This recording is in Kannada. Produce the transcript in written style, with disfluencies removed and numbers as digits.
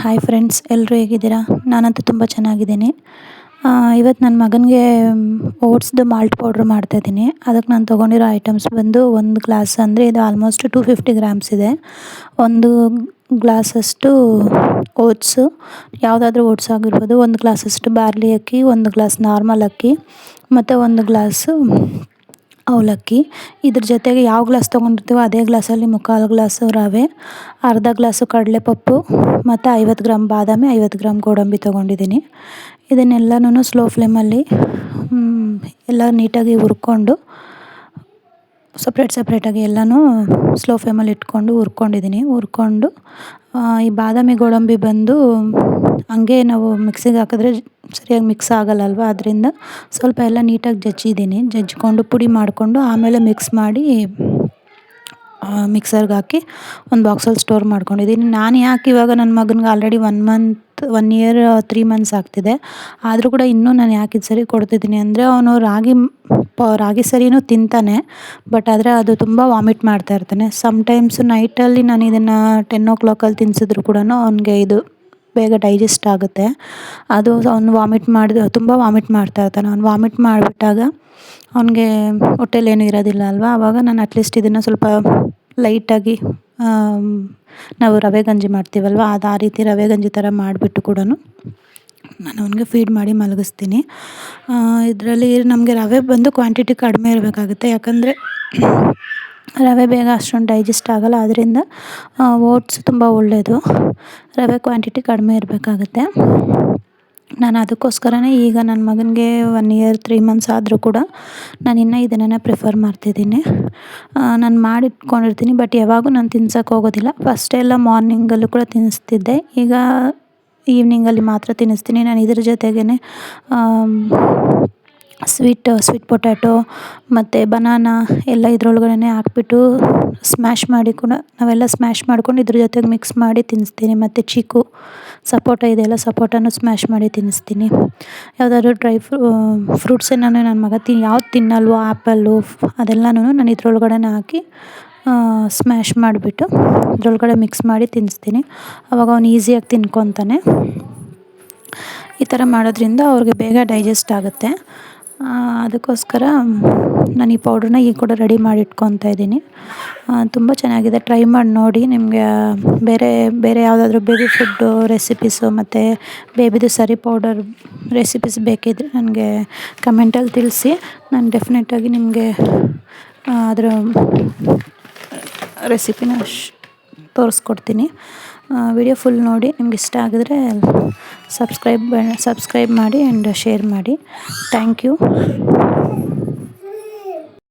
ಹಾಯ್ ಫ್ರೆಂಡ್ಸ್, ಎಲ್ಲರೂ ಹೇಗಿದ್ದೀರಾ? ನಾನಂತೂ ತುಂಬ ಚೆನ್ನಾಗಿದ್ದೀನಿ. ಇವತ್ತು ನನ್ನ ಮಗನಿಗೆ ಓಟ್ಸ್ದು ಮಾಲ್ಟ್ ಪೌಡ್ರ್ ಮಾಡ್ತಾಯಿದ್ದೀನಿ. ಅದಕ್ಕೆ ನಾನು ತೊಗೊಂಡಿರೋ ಐಟಮ್ಸ್ ಬಂದು 1 ಗ್ಲಾಸ್, ಅಂದರೆ ಇದು ಆಲ್ಮೋಸ್ಟ್ 250 ಗ್ರಾಮ್ಸ್ ಇದೆ. 1 ಗ್ಲಾಸಷ್ಟು ಓಟ್ಸು, ಯಾವುದಾದ್ರೂ ಓಟ್ಸ್ ಆಗಿರ್ಬೋದು. 1 ಗ್ಲಾಸಷ್ಟು ಬಾರ್ಲಿ ಅಕ್ಕಿ, 1 ಗ್ಲಾಸ್ ನಾರ್ಮಲ್ ಅಕ್ಕಿ ಮತ್ತು 1 ಗ್ಲಾಸು ಅವಲಕ್ಕಿ. ಇದ್ರ ಜೊತೆಗೆ ಯಾವ ಗ್ಲಾಸ್ ತೊಗೊಂಡಿರ್ತೀವೋ ಅದೇ ಗ್ಲಾಸಲ್ಲಿ 3/4 ಗ್ಲಾಸು ರವೆ, ಅರ್ಧ ಗ್ಲಾಸು ಕಡಲೆಪಪ್ಪು ಮತ್ತು 50 ಗ್ರಾಮ್ ಬಾದಾಮಿ, 50 ಗ್ರಾಮ್ ಗೋಡಂಬಿ ತೊಗೊಂಡಿದ್ದೀನಿ. ಇದನ್ನೆಲ್ಲನೂ ಸ್ಲೋ ಫ್ಲೇಮಲ್ಲಿ ಎಲ್ಲ ನೀಟಾಗಿ ಹುರ್ಕೊಂಡು, ಸಪ್ರೇಟಾಗಿ ಎಲ್ಲನೂ ಸ್ಲೋ ಫ್ಲೇಮಲ್ಲಿ ಇಟ್ಕೊಂಡು ಹುರ್ಕೊಂಡು ಈ ಬಾದಾಮಿ ಗೋಡಂಬಿ ಬಂದು ಹಂಗೆ ನಾವು ಮಿಕ್ಸಿಗೆ ಹಾಕಿದ್ರೆ ಸರಿಯಾಗಿ ಮಿಕ್ಸ್ ಆಗಲ್ಲ ಅಲ್ವಾ, ಅದರಿಂದ ಸ್ವಲ್ಪ ಎಲ್ಲ ನೀಟಾಗಿ ಜಜ್ಜಿಕೊಂಡು ಪುಡಿ ಮಾಡಿಕೊಂಡು ಆಮೇಲೆ ಮಿಕ್ಸ್ ಮಾಡಿ ಮಿಕ್ಸರ್ಗೆ ಹಾಕಿ ಒಂದು ಬಾಕ್ಸಲ್ಲಿ ಸ್ಟೋರ್ ಮಾಡ್ಕೊಂಡಿದ್ದೀನಿ. ನಾನು ಯಾಕೆ ಇವಾಗ ನನ್ನ ಮಗನಿಗೆ ಆಲ್ರೆಡಿ 1 ಇಯರ್ 3 ಮಂತ್ಸ್ ಆಗ್ತಿದೆ, ಆದರೂ ಕೂಡ ಇನ್ನೂ ನಾನು ಯಾಕೆ ಇದು ಸರಿ ಕೊಡ್ತಿದ್ದೀನಿ ಅಂದರೆ, ಅವನು ರಾಗಿ ಸರಿನೂ ತಿಂತಾನೆ, ಬಟ್ ಆದರೆ ಅದು ತುಂಬ ವಾಮಿಟ್ ಮಾಡ್ತಾ ಇರ್ತಾನೆ. ಸಮ್ಟೈಮ್ಸ್ ನೈಟಲ್ಲಿ ನಾನು ಇದನ್ನು 10 o'clock ತಿನ್ನಿಸಿದ್ರು ಕೂಡ ಅವನಿಗೆ ಇದು ಬೇಗ ಡೈಜೆಸ್ಟ್ ಆಗುತ್ತೆ. ಅದು ಅವನು ತುಂಬ ವಾಮಿಟ್ ಮಾಡ್ತಾ ಇರ್ತಾನೆ. ಅವ್ನು ವಾಮಿಟ್ ಮಾಡಿಬಿಟ್ಟಾಗ ಅವನಿಗೆ ಹೊಟ್ಟೆಲಿ ಏನೂ ಇರೋದಿಲ್ಲ ಅಲ್ವಾ, ಆವಾಗ ನಾನು ಅಟ್ಲೀಸ್ಟ್ ಇದನ್ನು ಸ್ವಲ್ಪ ಲೈಟಾಗಿ ನಾವು ರವೆ ಗಂಜಿ ಮಾಡ್ತೀವಲ್ವ, ಆ ರೀತಿ ರವೆ ಗಂಜಿ ಥರ ಮಾಡಿಬಿಟ್ಟು ಕೂಡ ನಾನು ಅವನಿಗೆ ಫೀಡ್ ಮಾಡಿ ಮಲಗಿಸ್ತೀನಿ. ಇದರಲ್ಲಿ ನಮಗೆ ರವೆ ಬಂದು ಕ್ವಾಂಟಿಟಿ ಕಡಿಮೆ ಇರಬೇಕಾಗುತ್ತೆ, ಯಾಕಂದರೆ ರವೆ ಬೇಗ ಅಷ್ಟೊಂದು ಡೈಜೆಸ್ಟ್ ಆಗೋಲ್ಲ. ಅದರಿಂದ ಓಟ್ಸ್ ತುಂಬ ಒಳ್ಳೆಯದು, ರವೆ ಕ್ವಾಂಟಿಟಿ ಕಡಿಮೆ ಇರಬೇಕಾಗುತ್ತೆ. ನಾನು ಅದಕ್ಕೋಸ್ಕರನೇ ಈಗ ನನ್ನ ಮಗನಿಗೆ 1 ಇಯರ್ 3 ಮಂತ್ಸ್ ಆದರೂ ಕೂಡ ನಾನು ಇನ್ನೂ ಇದನ್ನೇ ಪ್ರಿಫರ್ ಮಾಡ್ತಿದ್ದೀನಿ. ನಾನು ಮಾಡಿಟ್ಕೊಂಡಿರ್ತೀನಿ, ಬಟ್ ಯಾವಾಗೂ ನಾನು ತಿನ್ಸೋಕ್ಕೆ ಹೋಗೋದಿಲ್ಲ. ಫಸ್ಟೆಲ್ಲ ಮಾರ್ನಿಂಗಲ್ಲೂ ಕೂಡ ತಿನ್ನಿಸ್ತಿದ್ದೆ, ಈಗ ಈವ್ನಿಂಗಲ್ಲಿ ಮಾತ್ರ ತಿನ್ನಿಸ್ತೀನಿ. ನಾನು ಇದ್ರ ಜೊತೆಗೇ ಸ್ವೀಟ್ ಪೊಟ್ಯಾಟೊ ಮತ್ತು ಬನಾನಾ ಎಲ್ಲ ಇದ್ರೊಳಗಡೆ ಹಾಕ್ಬಿಟ್ಟು ನಾವೆಲ್ಲ ಸ್ಮ್ಯಾಶ್ ಮಾಡ್ಕೊಂಡು ಇದ್ರ ಜೊತೆಗೆ ಮಿಕ್ಸ್ ಮಾಡಿ ತಿನ್ನಿಸ್ತೀನಿ. ಮತ್ತು ಚೀಕು, ಸಪೋಟ ಇದೆಯಲ್ಲ, ಸಪೋಟನೂ ಸ್ಮ್ಯಾಶ್ ಮಾಡಿ ತಿನ್ನಿಸ್ತೀನಿ. ಯಾವುದಾದ್ರೂ ಫ್ರೂಟ್ಸ್ ನನ್ನ ಮಗ ಯಾವ್ದು ತಿನ್ನಲ್ವೋ, ಆ್ಯಪಲ್ಲು ಅದೆಲ್ಲನೂ ನಾನು ಇದ್ರೊಳಗಡೆ ಹಾಕಿ ಸ್ಮ್ಯಾಶ್ ಮಾಡಿಬಿಟ್ಟು ಇದ್ರೊಳಗಡೆ ಮಿಕ್ಸ್ ಮಾಡಿ ತಿನ್ನಿಸ್ತೀನಿ. ಆವಾಗ ಅವನು ಈಸಿಯಾಗಿ ತಿನ್ಕೊತಾನೆ. ಈ ಥರ ಮಾಡೋದ್ರಿಂದ ಅವ್ರಿಗೆ ಬೇಗ ಡೈಜೆಸ್ಟ್ ಆಗುತ್ತೆ. ಅದಕ್ಕೋಸ್ಕರ ನಾನು ಈ ಪೌಡ್ರನ್ನ ಈಗ ಕೂಡ ರೆಡಿ ಮಾಡಿ ಇಟ್ಕೊತಾ ಇದ್ದೀನಿ. ತುಂಬ ಚೆನ್ನಾಗಿದೆ, ಟ್ರೈ ಮಾಡಿ ನೋಡಿ. ನಿಮಗೆ ಬೇರೆ ಯಾವುದಾದ್ರೂ ಬೇಬಿ ಫುಡ್ಡು ರೆಸಿಪೀಸು ಮತ್ತು ಬೇಬಿದು ಸರಿ ಪೌಡರ್ ರೆಸಿಪೀಸ್ ಬೇಕಿದ್ದರೆ ನನಗೆ ಕಮೆಂಟಲ್ಲಿ ತಿಳಿಸಿ. ನಾನು ಡೆಫಿನೆಟಾಗಿ ನಿಮಗೆ ಅದರ ರೆಸಿಪಿನ ತೋರಿಸ್ಕೊಡ್ತೀನಿ. ವಿಡಿಯೋ ಫುಲ್ ನೋಡಿ. ನಿಮ್ಗೆ ಇಷ್ಟ ಆಗಿದ್ರೆ ಸಬ್ಸ್ಕ್ರೈಬ್ ಮಾಡಿ ಆ್ಯಂಡ್ ಶೇರ್ ಮಾಡಿ. Thank you.